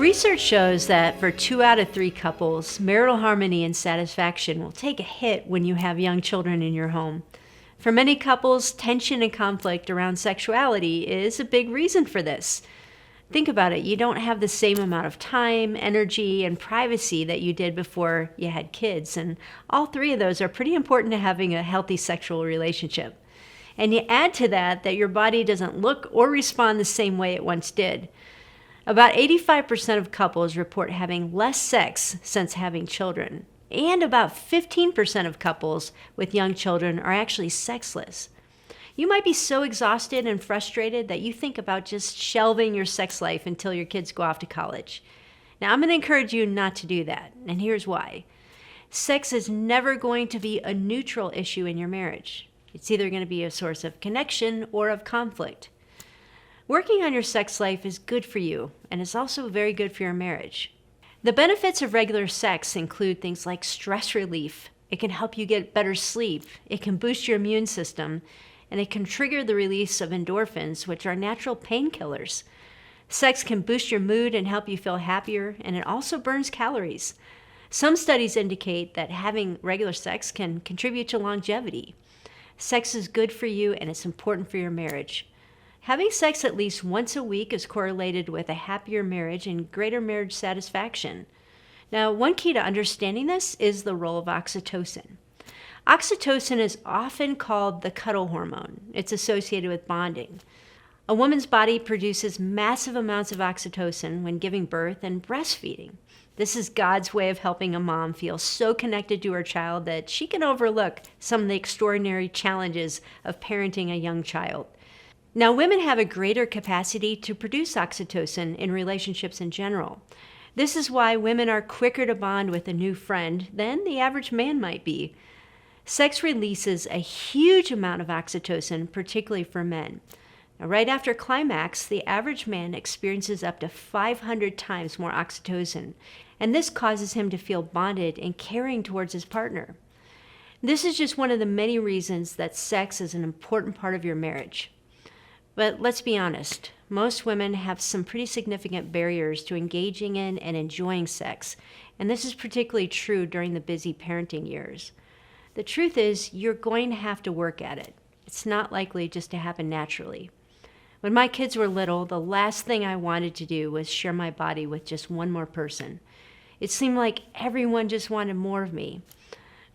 Research shows that for 2 out of 3 couples, marital harmony and satisfaction will take a hit when you have young children in your home. For many couples, tension and conflict around sexuality is a big reason for this. Think about it. You don't have the same amount of time, energy, and privacy that you did before you had kids, and all 3 of those are pretty important to having a healthy sexual relationship. And you add to that your body doesn't look or respond the same way it once did. About 85% of couples report having less sex since having children, and about 15% of couples with young children are actually sexless. You might be so exhausted and frustrated that you think about just shelving your sex life until your kids go off to college. Now, I'm going to encourage you not to do that, and here's why. Sex is never going to be a neutral issue in your marriage. It's either going to be a source of connection or of conflict. Working on your sex life is good for you, and it's also very good for your marriage. The benefits of regular sex include things like stress relief. It can help you get better sleep. It can boost your immune system, and it can trigger the release of endorphins, which are natural painkillers. Sex can boost your mood and help you feel happier, and it also burns calories. Some studies indicate that having regular sex can contribute to longevity. Sex is good for you, and it's important for your marriage. Having sex at least once a week is correlated with a happier marriage and greater marriage satisfaction. Now, one key to understanding this is the role of oxytocin. Oxytocin is often called the cuddle hormone. It's associated with bonding. A woman's body produces massive amounts of oxytocin when giving birth and breastfeeding. This is God's way of helping a mom feel so connected to her child that she can overlook some of the extraordinary challenges of parenting a young child. Now, women have a greater capacity to produce oxytocin in relationships in general. This is why women are quicker to bond with a new friend than the average man might be. Sex releases a huge amount of oxytocin, particularly for men. Now, right after climax, the average man experiences up to 500 times more oxytocin, and this causes him to feel bonded and caring towards his partner. This is just one of the many reasons that sex is an important part of your marriage. But let's be honest, most women have some pretty significant barriers to engaging in and enjoying sex, and this is particularly true during the busy parenting years. The truth is, you're going to have to work at it. It's not likely just to happen naturally. When my kids were little, the last thing I wanted to do was share my body with just one more person. It seemed like everyone just wanted more of me.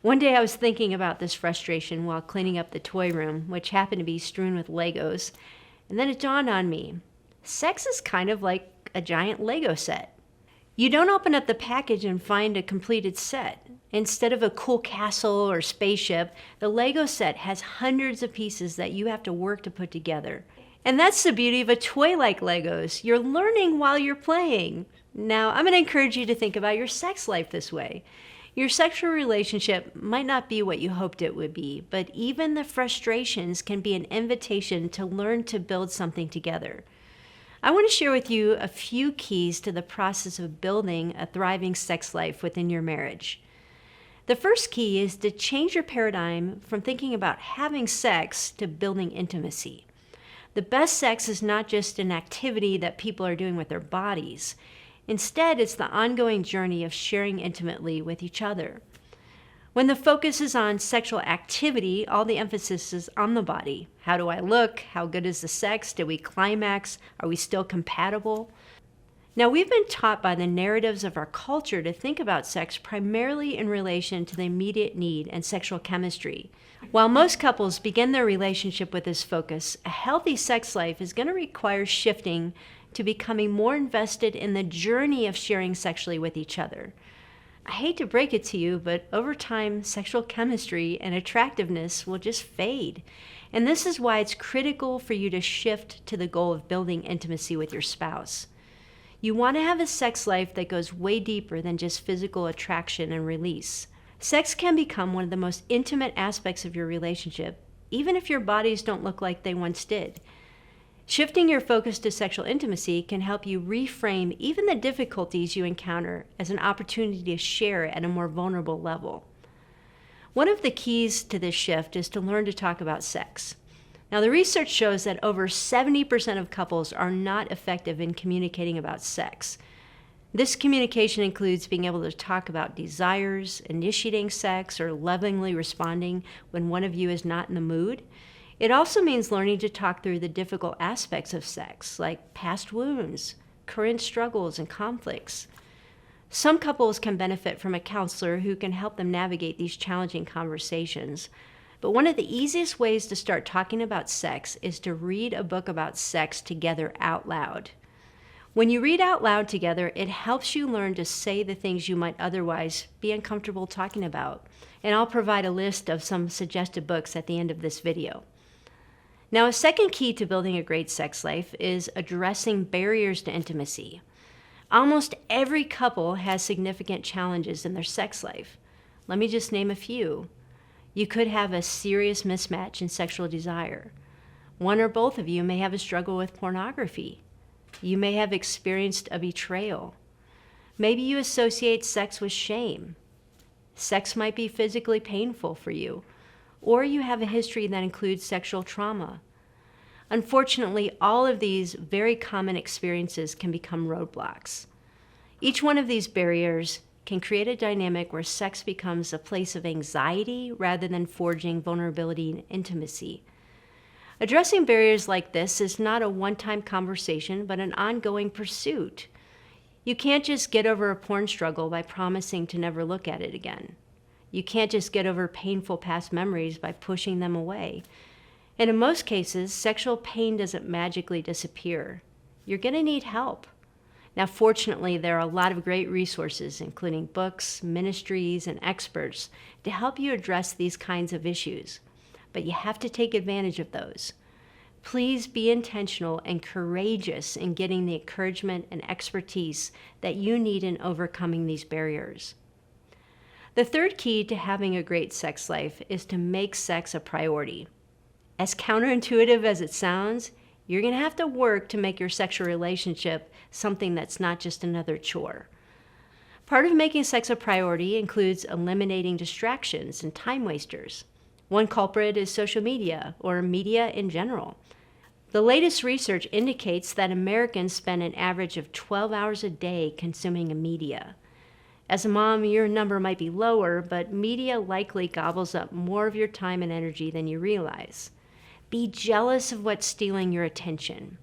One day I was thinking about this frustration while cleaning up the toy room, which happened to be strewn with Legos. And then it dawned on me, sex is kind of like a giant Lego set. You don't open up the package and find a completed set. Instead of a cool castle or spaceship, the Lego set has hundreds of pieces that you have to work to put together. And that's the beauty of a toy like Legos. You're learning while you're playing. Now, I'm going to encourage you to think about your sex life this way. Your sexual relationship might not be what you hoped it would be, but even the frustrations can be an invitation to learn to build something together. I want to share with you a few keys to the process of building a thriving sex life within your marriage. The first key is to change your paradigm from thinking about having sex to building intimacy. The best sex is not just an activity that people are doing with their bodies. Instead, it's the ongoing journey of sharing intimately with each other. When the focus is on sexual activity, all the emphasis is on the body. How do I look? How good is the sex? Did we climax? Are we still compatible? Now, we've been taught by the narratives of our culture to think about sex primarily in relation to the immediate need and sexual chemistry. While most couples begin their relationship with this focus, a healthy sex life is going to require shifting to becoming more invested in the journey of sharing sexually with each other. I hate to break it to you, but over time, sexual chemistry and attractiveness will just fade. And this is why it's critical for you to shift to the goal of building intimacy with your spouse. You want to have a sex life that goes way deeper than just physical attraction and release. Sex can become one of the most intimate aspects of your relationship, even if your bodies don't look like they once did. Shifting your focus to sexual intimacy can help you reframe even the difficulties you encounter as an opportunity to share at a more vulnerable level. One of the keys to this shift is to learn to talk about sex. Now, the research shows that over 70% of couples are not effective in communicating about sex. This communication includes being able to talk about desires, initiating sex, or lovingly responding when one of you is not in the mood. It also means learning to talk through the difficult aspects of sex, like past wounds, current struggles, and conflicts. Some couples can benefit from a counselor who can help them navigate these challenging conversations. But one of the easiest ways to start talking about sex is to read a book about sex together out loud. When you read out loud together, it helps you learn to say the things you might otherwise be uncomfortable talking about. And I'll provide a list of some suggested books at the end of this video. Now, a second key to building a great sex life is addressing barriers to intimacy. Almost every couple has significant challenges in their sex life. Let me just name a few. You could have a serious mismatch in sexual desire. One or both of you may have a struggle with pornography. You may have experienced a betrayal. Maybe you associate sex with shame. Sex might be physically painful for you, or you have a history that includes sexual trauma. Unfortunately, all of these very common experiences can become roadblocks. Each one of these barriers can create a dynamic where sex becomes a place of anxiety rather than forging vulnerability and intimacy. Addressing barriers like this is not a one-time conversation, but an ongoing pursuit. You can't just get over a porn struggle by promising to never look at it again. You can't just get over painful past memories by pushing them away. And in most cases, sexual pain doesn't magically disappear. You're going to need help. Now, fortunately, there are a lot of great resources, including books, ministries, and experts, to help you address these kinds of issues. But you have to take advantage of those. Please be intentional and courageous in getting the encouragement and expertise that you need in overcoming these barriers. The third key to having a great sex life is to make sex a priority. As counterintuitive as it sounds, you're going to have to work to make your sexual relationship something that's not just another chore. Part of making sex a priority includes eliminating distractions and time wasters. One culprit is social media, or media in general. The latest research indicates that Americans spend an average of 12 hours a day consuming media. As a mom, your number might be lower, but media likely gobbles up more of your time and energy than you realize. Be jealous of what's stealing your attention.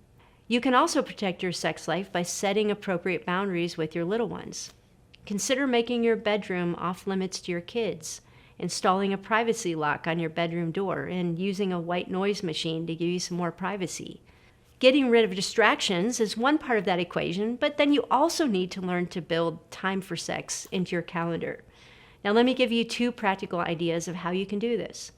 You can also protect your sex life by setting appropriate boundaries with your little ones. Consider making your bedroom off limits to your kids, installing a privacy lock on your bedroom door, and using a white noise machine to give you some more privacy. Getting rid of distractions is one part of that equation, but then you also need to learn to build time for sex into your calendar. Now, let me give you 2 practical ideas of how you can do this.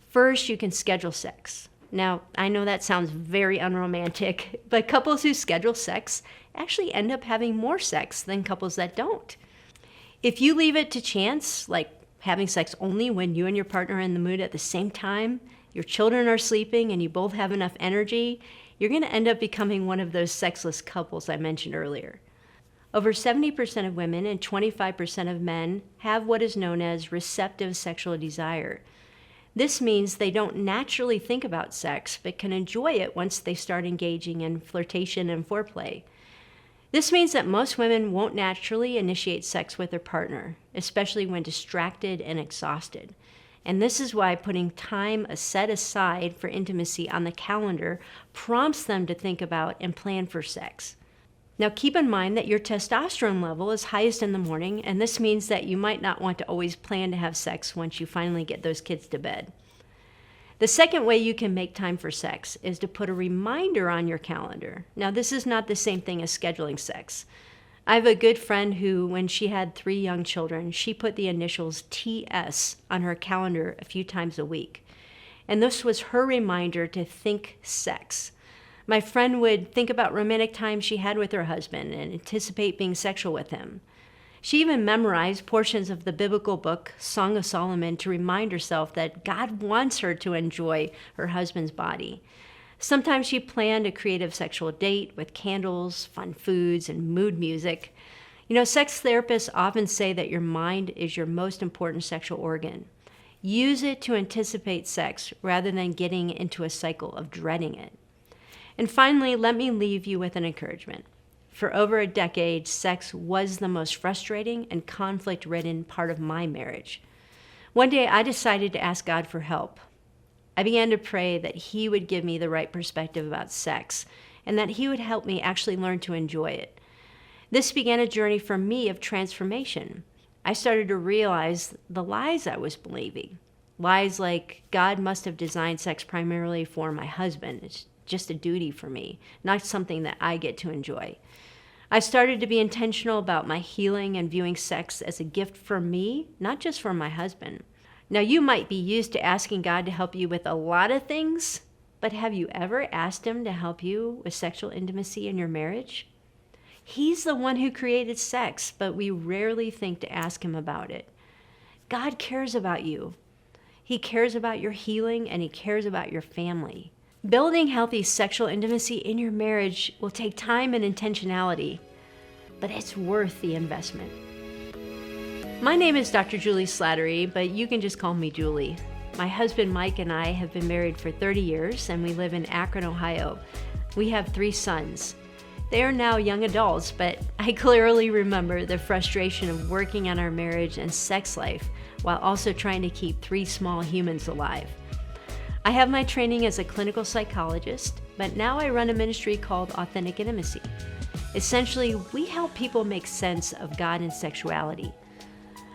First, you can schedule sex. Now, I know that sounds very unromantic, but couples who schedule sex actually end up having more sex than couples that don't. If you leave it to chance, like having sex only when you and your partner are in the mood at the same time, your children are sleeping, and you both have enough energy, you're going to end up becoming one of those sexless couples I mentioned earlier. Over 70% of women and 25% of men have what is known as receptive sexual desire. This means they don't naturally think about sex, but can enjoy it once they start engaging in flirtation and foreplay. This means that most women won't naturally initiate sex with their partner, especially when distracted and exhausted. And this is why putting time set aside for intimacy on the calendar prompts them to think about and plan for sex. Now, keep in mind that your testosterone level is highest in the morning, and this means that you might not want to always plan to have sex once you finally get those kids to bed. The second way you can make time for sex is to put a reminder on your calendar. Now, this is not the same thing as scheduling sex. I have a good friend who, when she had 3 young children, she put the initials TS on her calendar a few times a week. And this was her reminder to think sex. My friend would think about romantic times she had with her husband and anticipate being sexual with him. She even memorized portions of the biblical book, Song of Solomon, to remind herself that God wants her to enjoy her husband's body. Sometimes she planned a creative sexual date with candles, fun foods, and mood music. You know, sex therapists often say that your mind is your most important sexual organ. Use it to anticipate sex rather than getting into a cycle of dreading it. And finally, let me leave you with an encouragement. For over a decade, sex was the most frustrating and conflict-ridden part of my marriage. One day, I decided to ask God for help. I began to pray that He would give me the right perspective about sex and that He would help me actually learn to enjoy it. This began a journey for me of transformation. I started to realize the lies I was believing. Lies like God must have designed sex primarily for my husband. It's just a duty for me, not something that I get to enjoy. I started to be intentional about my healing and viewing sex as a gift for me, not just for my husband. Now, you might be used to asking God to help you with a lot of things, but have you ever asked Him to help you with sexual intimacy in your marriage? He's the one who created sex, but we rarely think to ask Him about it. God cares about you. He cares about your healing, and He cares about your family. Building healthy sexual intimacy in your marriage will take time and intentionality, but it's worth the investment. My name is Dr. Julie Slattery, but you can just call me Julie. My husband Mike and I have been married for 30 years, and we live in Akron, Ohio. We have 3 sons. They are now young adults, but I clearly remember the frustration of working on our marriage and sex life while also trying to keep 3 small humans alive. I have my training as a clinical psychologist, but now I run a ministry called Authentic Intimacy. Essentially, we help people make sense of God and sexuality.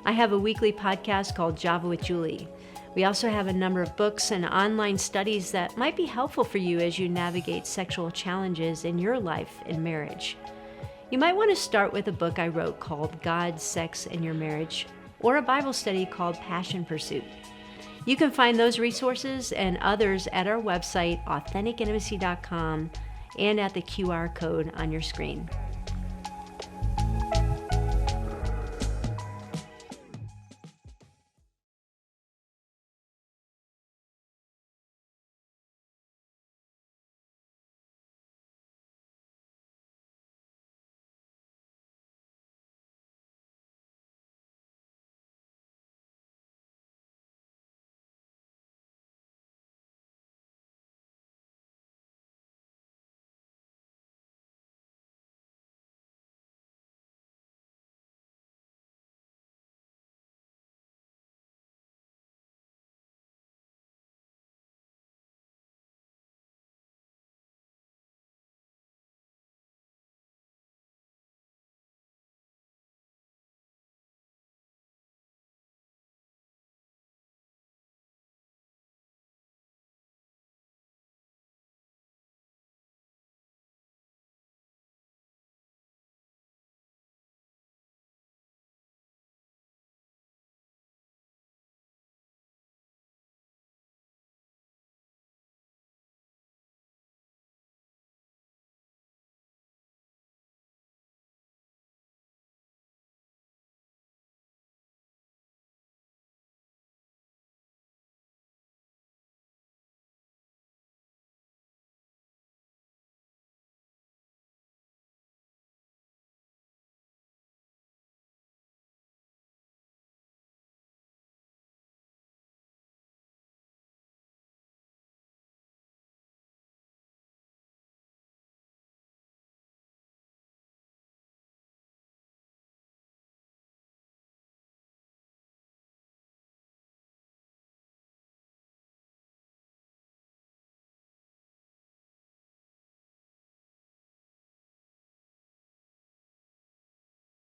I have a weekly podcast called Java with Julie. We also have a number of books and online studies that might be helpful for you as you navigate sexual challenges in your life and marriage. You might want to start with a book I wrote called God, Sex, and Your Marriage, or a Bible study called Passion Pursuit. You can find those resources and others at our website, AuthenticIntimacy.com, and at the QR code on your screen.